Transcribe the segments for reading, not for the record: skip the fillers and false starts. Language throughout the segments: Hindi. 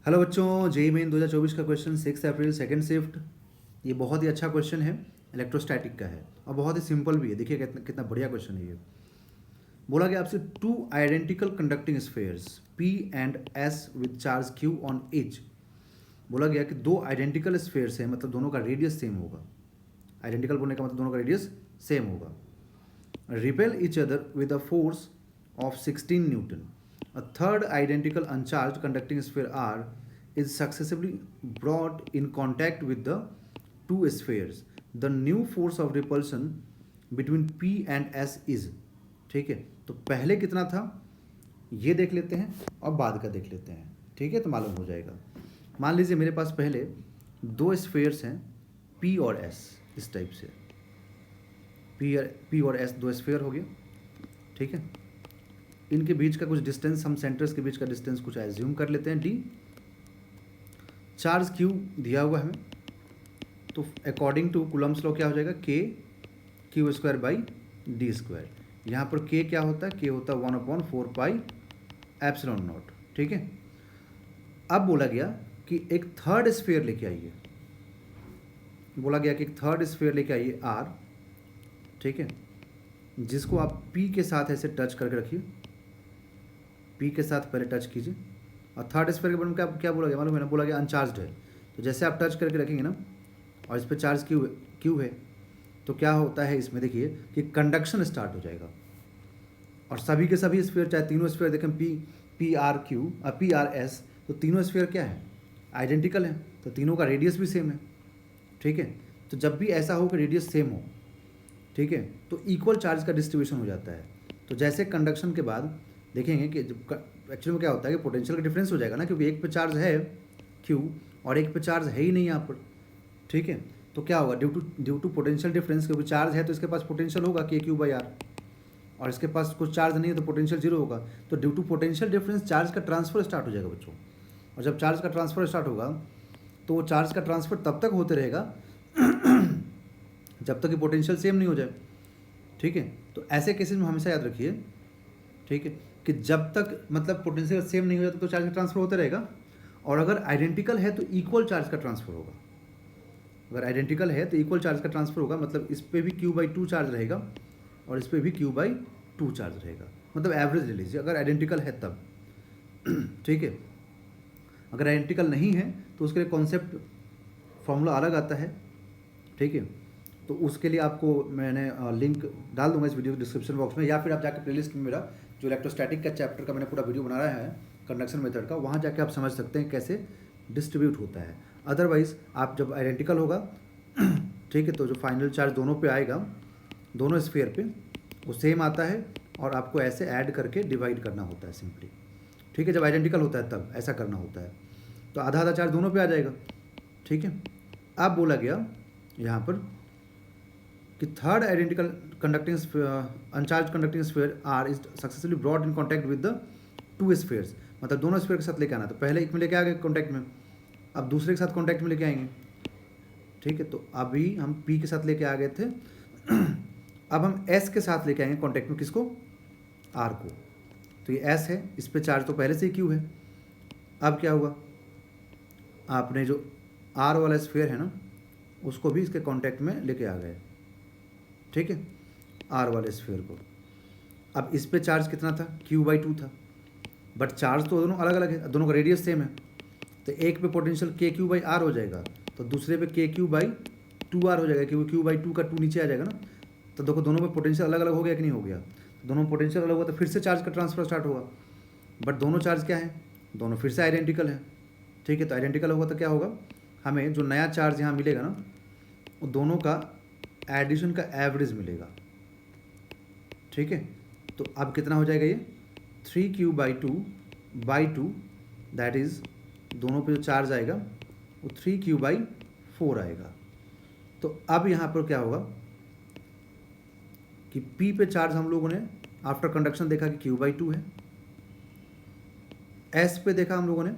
हेलो बच्चों, जेईई मेन 2024 का क्वेश्चन 6 अप्रैल सेकंड शिफ्ट। ये बहुत ही अच्छा क्वेश्चन है, इलेक्ट्रोस्टैटिक का है और बहुत ही सिंपल भी है। देखिए कितना कितना बढ़िया क्वेश्चन है ये। बोला गया आपसे two identical conducting spheres P and S with charge Q on each. बोला गया कि दो आइडेंटिकल स्फेयर्स हैं, मतलब दोनों का रेडियस सेम होगा। आइडेंटिकल बोलने का मतलब दोनों का रेडियस सेम होगा। Repel each other with a force of 16 Newton. A third identical uncharged conducting sphere R is successively brought in contact with the two spheres. The new force of repulsion between P and S is, ठीक है। तो पहले कितना था ये देख लेते हैं और बाद का देख लेते हैं, ठीक है, तो मालूम हो जाएगा। मान लीजिए मेरे पास पहले दो स्फेयर्स हैं P और S, इस टाइप से पी और एस दो स्फेयर हो गया, ठीक है। इनके बीच का कुछ डिस्टेंस, हम सेंटर्स के बीच का डिस्टेंस कुछ एज्यूम कर लेते हैं d। चार्ज q दिया हुआ हमें, तो अकॉर्डिंग टू कूलम्स लॉ क्या हो जाएगा, k Q square by d square. यहाँ पर k क्या होता है, k होता है 1/4 पाई एप्सिलॉन नॉट, ठीक है। अब बोला गया कि एक थर्ड स्फेयर लेके आइए, बोला गया कि एक थर्ड स्फेयर लेके आइए r, ठीक है, जिसको आप P के साथ ऐसे टच करके रखिए। P के साथ पहले टच कीजिए और थर्ड स्फीयर के बारे में क्या क्या बोला गया मालूम है ना, बोला गया अनचार्ज्ड है। तो जैसे आप टच करके रखेंगे ना और इस पर चार्ज क्यू है तो क्या होता है इसमें, देखिए कि कंडक्शन स्टार्ट हो जाएगा। और सभी के सभी स्फीयर, चाहे तीनों स्फीयर देखें पी आर एस, तो तीनों स्फीयर क्या है, आइडेंटिकल है, तो तीनों का रेडियस भी सेम है, ठीक है। तो जब भी ऐसा हो कि रेडियस सेम हो, ठीक है, तो इक्वल चार्ज का डिस्ट्रीब्यूशन हो जाता है। तो जैसे कंडक्शन के बाद देखेंगे कि एक्चुअली में क्या होता है कि पोटेंशियल का डिफरेंस हो जाएगा ना, क्योंकि एक पे चार्ज है Q और एक पे चार्ज है ही नहीं यहाँ पर, ठीक है। तो क्या होगा, ड्यू टू पोटेंशियल डिफरेंस, क्योंकि चार्ज है तो इसके पास पोटेंशियल होगा KQ/R, और इसके पास कुछ चार्ज नहीं है तो पोटेंशियल जीरो होगा। तो due to potential difference charge का ट्रांसफर स्टार्ट हो जाएगा बच्चों। और जब चार्ज का ट्रांसफर स्टार्ट होगा तो वो चार्ज का ट्रांसफर तब तक होते रहेगा जब तक कि पोटेंशियल सेम नहीं हो जाए, ठीक है। तो ऐसे केसेस में हमेशा याद रखिए, ठीक है, कि जब तक मतलब पोटेंशियल सेम नहीं हो जाता तो चार्ज का ट्रांसफर होता रहेगा, और अगर आइडेंटिकल है तो इक्वल चार्ज का ट्रांसफर होगा। अगर आइडेंटिकल है तो इक्वल चार्ज का ट्रांसफर होगा, मतलब इस पर भी Q/2 चार्ज रहेगा और इस पर भी Q/2 चार्ज रहेगा, मतलब एवरेज ले लीजिए अगर आइडेंटिकल है तब, ठीक है। अगर आइडेंटिकल नहीं है तो उसके लिए कॉन्सेप्ट फॉर्मूला अलग आता है, ठीक है। तो उसके लिए आपको मैंने लिंक डाल दूंगा इस वीडियो के डिस्क्रिप्शन बॉक्स में, या फिर आप जाकर प्लेलिस्ट में मेरा जो इलेक्ट्रोस्टैटिक का चैप्टर का मैंने पूरा वीडियो बना रहा है कंडक्शन मेथड का, वहाँ जाके आप समझ सकते हैं कैसे डिस्ट्रीब्यूट होता है। अदरवाइज आप जब आइडेंटिकल होगा ठीक है, तो जो फाइनल चार्ज दोनों पे आएगा, दोनों स्फीयर पे, वो सेम आता है और आपको ऐसे ऐड करके डिवाइड करना होता है सिंपली, ठीक है। जब आइडेंटिकल होता है तब ऐसा करना होता है, तो आधा आधा चार्ज दोनों पे आ जाएगा, ठीक है। अब बोला गया यहाँ पर कि third identical conducting uncharged conducting sphere are is successfully brought in contact with the two spheres, मतलब दोनों स्फीयर के साथ लेके आना। तो पहले एक में लेके आ गए कॉन्टैक्ट में, अब दूसरे के साथ कॉन्टैक्ट में लेके आएंगे, ठीक है। तो अभी हम पी के साथ लेके आ गए थे अब हम एस के साथ लेके आएंगे कॉन्टैक्ट में, किसको, आर को। तो ये एस है, इस पर चार्ज तो पहले से ही क्यू है। अब क्या हुआ, आपने जो आर वाला स्फीयर है ना उसको भी इसके कॉन्टैक्ट में लेके आ गए, ठीक है, आर वाले स्फीयर को। अब इस पे चार्ज कितना था, Q/2 था, बट चार्ज तो दोनों अलग अलग है, दोनों का रेडियस सेम है। तो एक पे पोटेंशियल KQ/R हो जाएगा, तो दूसरे पे KQ/2R हो जाएगा, क्योंकि Q/2 का 2 नीचे आ जाएगा ना। तो देखो दोनों में पोटेंशियल अलग अलग हो गया कि नहीं हो गया, दोनों में पोटेंशियल अलग हुआ तो फिर से चार्ज का ट्रांसफर स्टार्ट होगा। बट दोनों चार्ज क्या है, दोनों फिर से आइडेंटिकल है, ठीक है। तो आइडेंटिकल होगा तो क्या होगा, हमें जो नया चार्ज यहाँ मिलेगा ना वो दोनों का एडिशन का एवरेज मिलेगा, ठीक है। तो अब कितना हो जाएगा ये 3Q/2 दैट इज़, दोनों पे जो चार्ज आएगा वो 3Q/4 आएगा। तो अब यहाँ पर क्या होगा कि P पे चार्ज हम लोगों ने आफ्टर कंडक्शन देखा कि Q/2 है, S पे देखा हम लोगों ने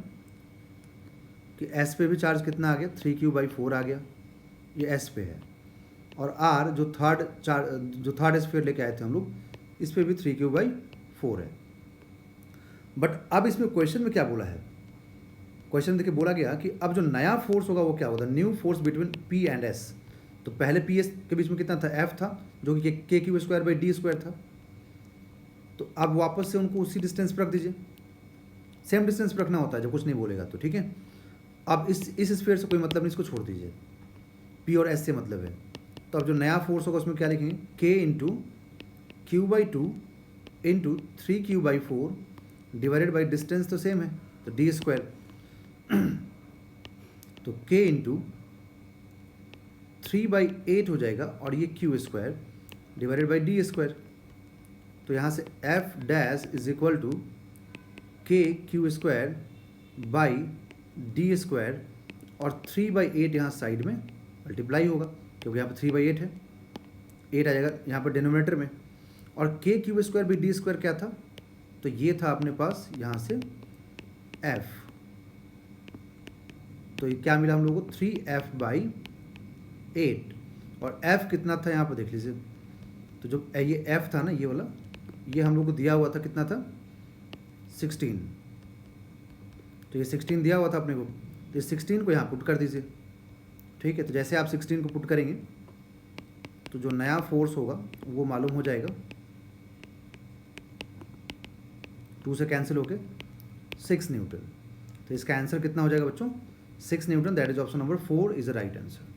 कि S पे भी चार्ज कितना आ गया, 3Q/4 आ गया, ये S पे है। और R जो थर्ड स्फीयर लेके आए थे हम लोग, इस पे भी 3Q/4 है। बट अब इसमें क्वेश्चन में क्या बोला है क्वेश्चन देखिए बोला गया कि अब जो नया फोर्स होगा वो क्या होगा, new force between P and S. तो पहले पी एस के बीच में कितना था, एफ था, जो कि के q square by d square था। तो अब वापस से उनको उसी डिस्टेंस पर रख दीजिए, सेम डिस्टेंस पर रखना होता है जब कुछ नहीं बोलेगा तो, ठीक है। अब इस स्फीयर से कोई मतलब नहीं, इसको छोड़ दीजिए, पी और एस से मतलब है। तो अब जो नया फोर्स होगा उसमें क्या लिखेंगे, k into q by two into 3q/4 divided by distance तो सेम है तो डी स्क्वायर। तो k इंटू 3/8 हो जाएगा और ये q square divided by d square. तो यहाँ से F dash is equal to k q square by d square और 3/8 यहाँ साइड में मल्टीप्लाई होगा क्योंकि यहाँ पर 3/8 है, 8 आ जाएगा यहाँ पर डिनोमिनेटर में। और के q square by d square क्या था, तो ये था अपने पास यहाँ से एफ। तो ये क्या मिला हम लोगों को, 3f/8 और f कितना था यहाँ पर देख लीजिए। तो जो ये f था ना ये वाला, ये हम लोग को दिया हुआ था, कितना था 16। तो ये 16 दिया हुआ था अपने को, तो इस 16 को यहाँ पुट कर दीजिए, ठीक है। तो जैसे आप 16 को पुट करेंगे तो जो नया फोर्स होगा वो मालूम हो जाएगा, 2 से कैंसिल होके 6 न्यूटन। तो इसका आंसर कितना हो जाएगा बच्चों, 6 Newton. That is option number 4 is the right answer.